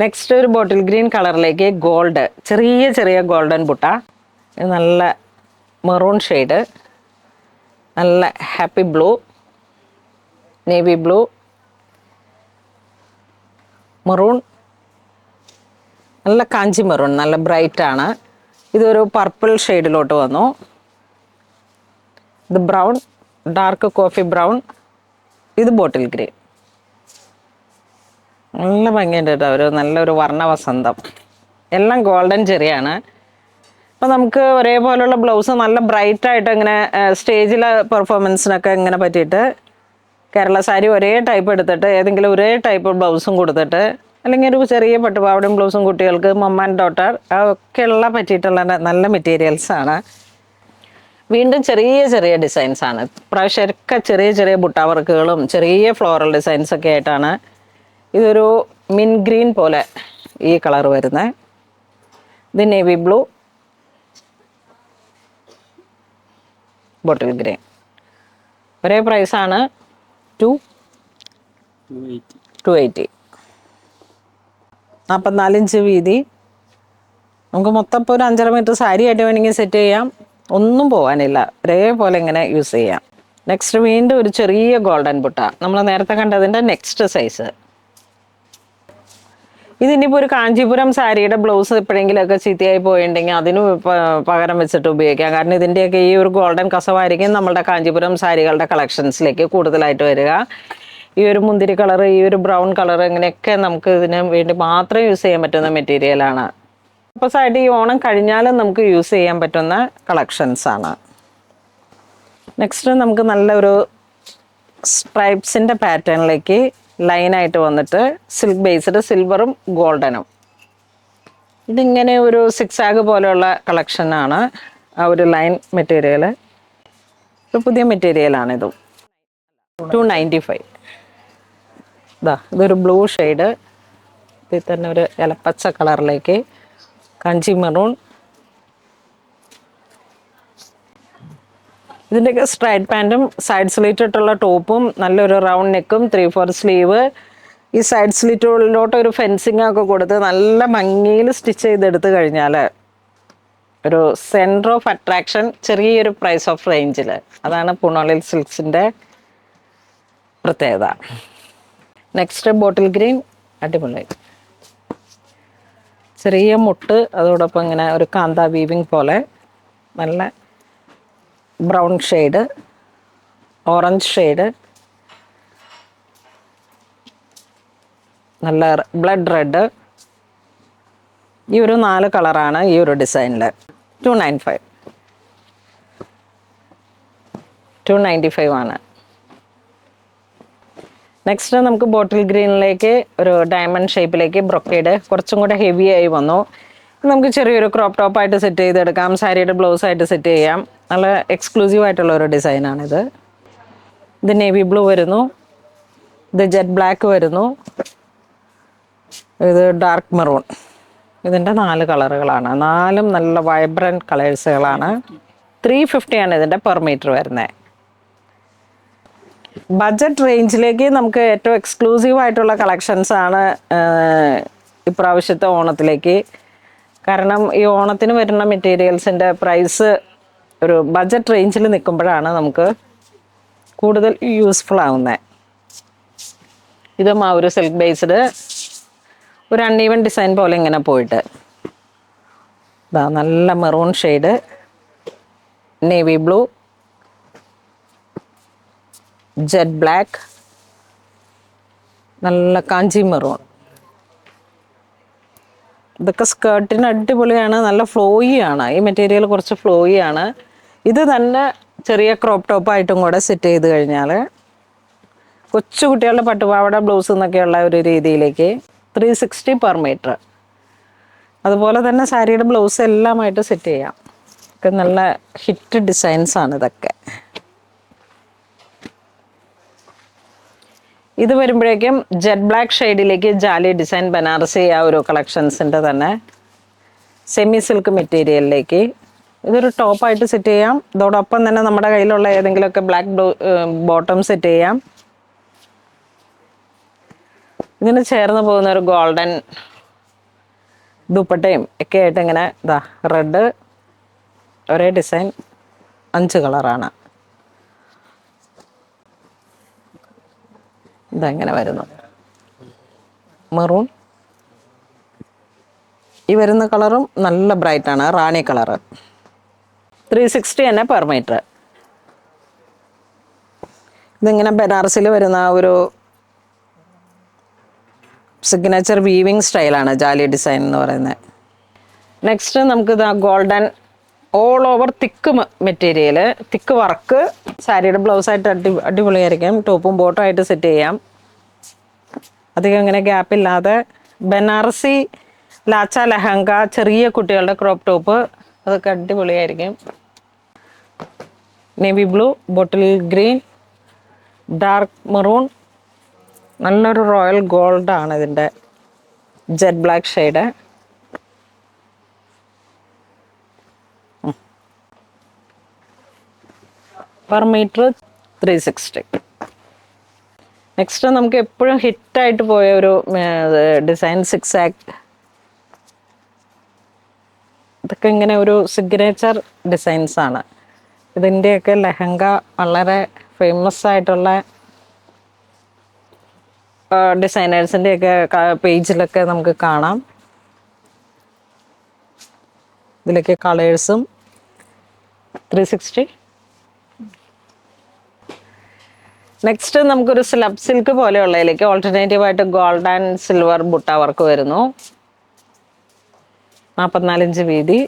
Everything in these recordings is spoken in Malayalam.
നെക്സ്റ്റ് ഒരു ബോട്ടിൽ ഗ്രീൻ കളറിലേക്ക് ഗോൾഡ്, ചെറിയ ചെറിയ ഗോൾഡൻ ബുട്ട. ഇത് നല്ല മെറൂൺ ഷെയ്ഡ്, നല്ല happy blue, navy blue, maroon, നല്ല കാഞ്ചി മെറൂൺ, നല്ല ബ്രൈറ്റ് ആണ്. ഇതൊരു പർപ്പിൾ ഷെയ്ഡിലോട്ട് വന്നു. ഇത് ബ്രൗൺ, ഡാർക്ക് കോഫി ബ്രൗൺ, ഇത് ബോട്ടിൽ ഗ്രീൻ. നല്ല ഭംഗിയുണ്ട് കേട്ടോ, ഒരു നല്ലൊരു വർണ്ണവസന്തം. എല്ലാം ഗോൾഡൻ ചെറിയാണ്. അപ്പോൾ നമുക്ക് ഒരേപോലുള്ള ബ്ലൗസ് നല്ല ബ്രൈറ്റായിട്ട് ഇങ്ങനെ സ്റ്റേജിലെ പെർഫോമൻസിനൊക്കെ ഇങ്ങനെ പറ്റിയിട്ട് കേരള സാരി ഒരേ ടൈപ്പ് എടുത്തിട്ട് ഏതെങ്കിലും ഒരേ ടൈപ്പ് ബ്ലൗസും കൊടുത്തിട്ട്, അല്ലെങ്കിൽ ഒരു ചെറിയ പട്ടുപാവടയും ബ്ലൗസും കുട്ടികൾക്ക് മമ്മ ആൻഡ് ഡോട്ടർ ഒക്കെയുള്ള പറ്റിയിട്ടുള്ള നല്ല മെറ്റീരിയൽസാണ്. വീണ്ടും ചെറിയ ചെറിയ ഡിസൈൻസാണ് പ്രാവശ്യമൊക്കെ, ചെറിയ ചെറിയ ബുട്ട വർക്കുകളും ചെറിയ ഫ്ലോറൽ ഡിസൈൻസൊക്കെ ആയിട്ടാണ്. ഇതൊരു മിൻ ഗ്രീൻ പോലെ ഈ കളർ വരുന്നത്. ഇത് നേവി ബ്ലൂ, ബോട്ടിൽ ഗ്രീൻ. ഒരേ പ്രൈസാണ്, 280. 44 ഇഞ്ച് വീതി. നമുക്ക് മൊത്തം ഇപ്പോൾ ഒരു 5.5 മീറ്റർ സാരി ആയിട്ട് വേണമെങ്കിൽ സെറ്റ് ചെയ്യാം, ഒന്നും പോകാനില്ല, ഒരേപോലെ ഇങ്ങനെ യൂസ് ചെയ്യാം. നെക്സ്റ്റ് വീണ്ടും ഒരു ചെറിയ ഗോൾഡൻ ബുട്ട, നമ്മൾ നേരത്തെ കണ്ടതിൻ്റെ നെക്സ്റ്റ് സൈസ്. ഇതിനിപ്പോൾ ഒരു കാഞ്ചീപുരം സാരിയുടെ ബ്ലൗസ് എപ്പോഴെങ്കിലുമൊക്കെ ചീത്തയായി പോയിട്ടുണ്ടെങ്കിൽ അതിന് പകരം വെച്ചിട്ട് ഉപയോഗിക്കാം. കാരണം ഇതിൻ്റെയൊക്കെ ഈ ഒരു ഗോൾഡൻ കസവായിരിക്കും നമ്മളുടെ കാഞ്ചീപുരം സാരികളുടെ കളക്ഷൻസിലേക്ക് കൂടുതലായിട്ട് വരിക. ഈ ഒരു മുന്തിരി കളർ, ഈ ഒരു ബ്രൗൺ കളർ, ഇങ്ങനെയൊക്കെ നമുക്ക് ഇതിന് വേണ്ടി മാത്രം യൂസ് ചെയ്യാൻ പറ്റുന്ന മെറ്റീരിയലാണ്. അപ്പോൾ സാരി ഈ ഓണം കഴിഞ്ഞാലും നമുക്ക് യൂസ് ചെയ്യാൻ പറ്റുന്ന കളക്ഷൻസാണ്. നെക്സ്റ്റ് നമുക്ക് നല്ലൊരു സ്ട്രൈപ്സിൻ്റെ പാറ്റേണിലേക്ക് ലൈനായിട്ട് വന്നിട്ട് സിൽക്ക് ബേസ്ഡ് സിൽവറും ഗോൾഡനും. ഇതിങ്ങനെ ഒരു 6 ആഗ് പോലെയുള്ള കളക്ഷനാണ്. ആ ഒരു ലൈൻ മെറ്റീരിയൽ ഒരു പുതിയ മെറ്റീരിയലാണിതും. 295. ഇതൊരു ബ്ലൂ ഷെയ്ഡ്, ഇതിൽ തന്നെ ഒരു ഇലപ്പച്ച കളറിലേക്ക് കാഞ്ചി മെറൂൺ. ഇതിൻ്റെയൊക്കെ സ്ട്രൈറ്റ് പാൻറ്റും സൈഡ് സ്ലിറ്റ് ഇട്ടുള്ള ടോപ്പും നല്ലൊരു റൗണ്ട് നെക്കും 3/4 സ്ലീവ്. ഈ സൈഡ് സ്ലിറ്റുകളിലോട്ട് ഒരു ഫെൻസിങ് ഒക്കെ കൊടുത്ത് നല്ല ഭംഗിയിൽ സ്റ്റിച്ച് ചെയ്തെടുത്ത് കഴിഞ്ഞാൽ ഒരു സെൻറ്റർ ഓഫ് അട്രാക്ഷൻ ചെറിയൊരു പ്രൈസ് ഓഫ് റേഞ്ചിൽ. അതാണ് പൂണോളിൽ സിൽക്സിൻ്റെ പ്രത്യേകത. നെക്സ്റ്റ് ബോട്ടിൽ ഗ്രീൻ, അടിപൊളി ചെറിയ മുട്ട്, അതോടൊപ്പം ഇങ്ങനെ ഒരു കാന്ത വീവിങ് പോലെ, നല്ല ബ്രൗൺ ഷെയ്ഡ്, ഓറഞ്ച് ഷെയ്ഡ്, നല്ല ബ്ലഡ് റെഡ്. ഈ ഒരു 4 കളറാണ് ഈ ഒരു ഡിസൈനിൽ. 295. 295 ആണ്. നെക്സ്റ്റ് നമുക്ക് ബോട്ടിൽ ഗ്രീനിലേക്ക് ഒരു ഡയമണ്ട് ഷേപ്പിലേക്ക് ബ്രൊക്കേഡ്, കുറച്ചും കൂടെ ഹെവി ആയി വന്നു. നമുക്ക് ചെറിയൊരു ക്രോപ്പ് ടോപ്പായിട്ട് സെറ്റ് ചെയ്തെടുക്കാം, സാരിയുടെ ബ്ലൗസ് ആയിട്ട് സെറ്റ് ചെയ്യാം. നല്ല എക്സ്ക്ലൂസീവ് ആയിട്ടുള്ള ഒരു ഡിസൈനാണിത്. ഇത് നേവി ബ്ലൂ വരുന്നു, ഇത് ജെറ്റ് ബ്ലാക്ക് വരുന്നു, ഇത് ഡാർക്ക് മെറൂൺ. ഇതിൻ്റെ 4 കളറുകളാണ്, 4ഉം നല്ല വൈബ്രൻറ്റ് കളേഴ്സുകളാണ്. 350 ആണ് ഇതിൻ്റെ പെർ മീറ്റർ വരുന്നത്. ബഡ്ജറ്റ് റേഞ്ചിലേക്ക് നമുക്ക് ഏറ്റവും എക്സ്ക്ലൂസീവ് ആയിട്ടുള്ള കളക്ഷൻസാണ് ഇപ്രാവശ്യത്തെ ഓണത്തിലേക്ക്. കാരണം ഈ ഓണത്തിന് വരുന്ന മെറ്റീരിയൽസിൻ്റെ പ്രൈസ് ഒരു ബഡ്ജറ്റ് റേഞ്ചിൽ നിൽക്കുമ്പോഴാണ് നമുക്ക് കൂടുതൽ യൂസ്ഫുൾ ആവുന്നത്. ഇതും ആ ഒരു സിൽക്ക് ബേസ്ഡ് ഒരു അൺഈവൻ ഡിസൈൻ പോലെ ഇങ്ങനെ പോയിട്ട് നല്ല maroon shade, navy blue, jet black, നല്ല കാഞ്ചി മെറൂൺ. ഇതൊക്കെ സ്കേർട്ടിന് അടിപൊളിയാണ്, നല്ല ഫ്ലോയി ആണ്. ഈ മെറ്റീരിയൽ കുറച്ച് ഫ്ലോയി ആണ്. ഇത് തന്നെ ചെറിയ ക്രോപ്പ് ടോപ്പായിട്ടും കൂടെ സെറ്റ് ചെയ്ത് കഴിഞ്ഞാൽ കൊച്ചു കുട്ടികളുടെ പട്ടുപാവാട ബ്ലൗസ് എന്നൊക്കെയുള്ള ഒരു രീതിയിലേക്ക് 360 പെർ മീറ്റർ. അതുപോലെ തന്നെ സാരിയുടെ ബ്ലൗസ് എല്ലാമായിട്ട് സെറ്റ് ചെയ്യാം. ഒക്കെ നല്ല ഹിറ്റ് ഡിസൈൻസാണ് ഇതൊക്കെ. ഇത് വരുമ്പോഴേക്കും jet black ഷെയ്ഡിലേക്ക് jali design Banarasi ആ ഒരു കളക്ഷൻസിൻ്റെ തന്നെ സെമി സിൽക്ക് മെറ്റീരിയലിലേക്ക് ഇതൊരു ടോപ്പായിട്ട് സെറ്റ് ചെയ്യാം. ഇതോടൊപ്പം തന്നെ നമ്മുടെ കയ്യിലുള്ള ഏതെങ്കിലുമൊക്കെ ബ്ലാക്ക് ബോട്ടം സെറ്റ് ചെയ്യാം. ഇതിന് ചേർന്ന് പോകുന്ന ഒരു ഗോൾഡൻ ദുപ്പട്ടയും ഒക്കെ ആയിട്ട് ഇങ്ങനെ ഇതാ റെഡ് ഒരേ ഡിസൈൻ 5 കളറാണ്. ഇതെങ്ങനെ വരുന്നു, മെറൂൺ. ഈ വരുന്ന കളറും നല്ല ബ്രൈറ്റാണ്, റാണി കളറ്. 360 തന്നെ പെർ മീറ്റർ. ഇതിങ്ങനെ ബനാറസിൽ വരുന്ന ഒരു സിഗ്നേച്ചർ വീവിങ് സ്റ്റൈലാണ് ജാലി ഡിസൈൻ എന്ന് പറയുന്നത്. നെക്സ്റ്റ് നമുക്ക് ഇതാ ഗോൾഡൻ ഓൾ ഓവർ തിക്ക് മെറ്റീരിയൽ, തിക്ക് വർക്ക്. സാരിയുടെ ബ്ലൗസായിട്ട് അടിപൊളിയായിരിക്കും. ടോപ്പും ബോട്ടും ആയിട്ട് സെറ്റ് ചെയ്യാം. അധികം ഇങ്ങനെ ഗ്യാപ്പില്ലാതെ ബനാറസി ലാച്ച ലഹങ്ക, ചെറിയ കുട്ടികളുടെ ക്രോപ്പ് ടോപ്പ്, അതൊക്കെ അടിപൊളിയായിരിക്കും. Navy blue, bottle green, dark maroon, നല്ലൊരു റോയൽ ഗോൾഡാണ് ഇതിൻ്റെ jet black shade. Per metre 360. Next നമുക്ക് എപ്പോഴും ഹിറ്റായിട്ട് പോയ ഒരു ഡിസൈൻ സിക്സാക്. ഇതൊക്കെ ഇങ്ങനെ ഒരു സിഗ്നേച്ചർ ഡിസൈൻസ് ആണ്. ഇതിൻ്റെയൊക്കെ ലെഹങ്ക വളരെ ഫേമസ് ആയിട്ടുള്ള ഡിസൈനേഴ്സിൻ്റെയൊക്കെ പേജിലൊക്കെ നമുക്ക് കാണാം. ഇതിലൊക്കെ കളേഴ്സും 360. നെക്സ്റ്റ് നമുക്കൊരു സ്ലബ് സിൽക്ക് പോലെയുള്ളതിലേക്ക് ഓൾട്ടർനേറ്റീവായിട്ട് gold and silver butta work വരുന്നു. 44 ഇഞ്ച് വീതി.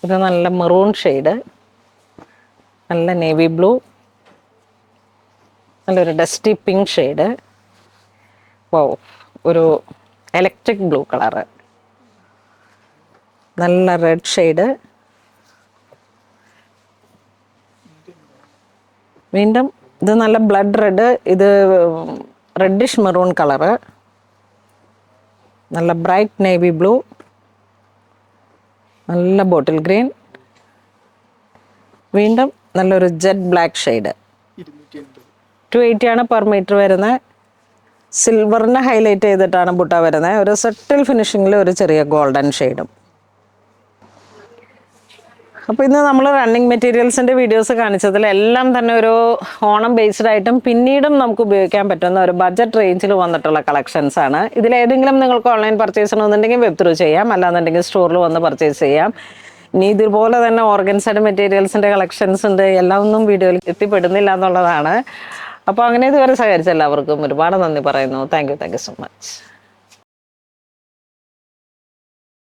ഇത് നല്ല മെറൂൺ ഷെയ്ഡ്, നല്ല നേവി ബ്ലൂ, നല്ലൊരു ഡസ്റ്റി പിങ്ക് ഷെയ്ഡ്, ഒരു ഇലക്ട്രിക് ബ്ലൂ കളറ്, നല്ല റെഡ് ഷെയ്ഡ്, വീണ്ടും ഇത് നല്ല ബ്ലഡ് റെഡ്, ഇത് റെഡിഷ് മെറൂൺ കളറ്, നല്ല ബ്രൈറ്റ് നേവി ബ്ലൂ, നല്ല ബോട്ടിൽ ഗ്രീൻ, വീണ്ടും നല്ലൊരു ജെറ്റ് ബ്ലാക്ക് ഷെയ്ഡ്. 280 ആണ് പെർ മീറ്റർ വരുന്നത്. സിൽവറിനെ ഹൈലൈറ്റ് ചെയ്തിട്ടാണ് ബുട്ട വരുന്നത്. ഒരു സെറ്റിൽ ഫിനിഷിങ്ങിൽ ഒരു ചെറിയ ഗോൾഡൻ ഷെയ്ഡും. അപ്പോൾ ഇന്ന് നമ്മൾ റണ്ണിങ് മെറ്റീരിയൽസിൻ്റെ വീഡിയോസ് കാണിച്ചതിൽ എല്ലാം തന്നെ ഒരു ഓണം ബേസ്ഡ് ആയിട്ടും പിന്നീടും നമുക്ക് ഉപയോഗിക്കാൻ പറ്റുന്ന ഒരു ബഡ്ജറ്റ് റേഞ്ചിൽ വന്നിട്ടുള്ള കളക്ഷൻസ് ആണ്. ഇതിലേതെങ്കിലും നിങ്ങൾക്ക് ഓൺലൈൻ പർച്ചേസ് ചെയ്യണമെന്നുണ്ടെങ്കിൽ വെബ് ത്രൂ ചെയ്യാം, അല്ലാന്നുണ്ടെങ്കിൽ സ്റ്റോറിൽ വന്ന് പർച്ചേസ് ചെയ്യാം. ഇനി ഇതുപോലെ തന്നെ ഓർഗൻസൈഡ് മെറ്റീരിയൽസിൻ്റെ കളക്ഷൻസ് ഉണ്ട്, എല്ലാം ഒന്നും വീഡിയോയിൽ എത്തിപ്പെടുന്നില്ല എന്നുള്ളതാണ്. അപ്പോൾ അങ്ങനെ ഇതുവരെ സഹകരിച്ച എല്ലാവർക്കും ഒരുപാട് നന്ദി പറയുന്നു. Thank you so much.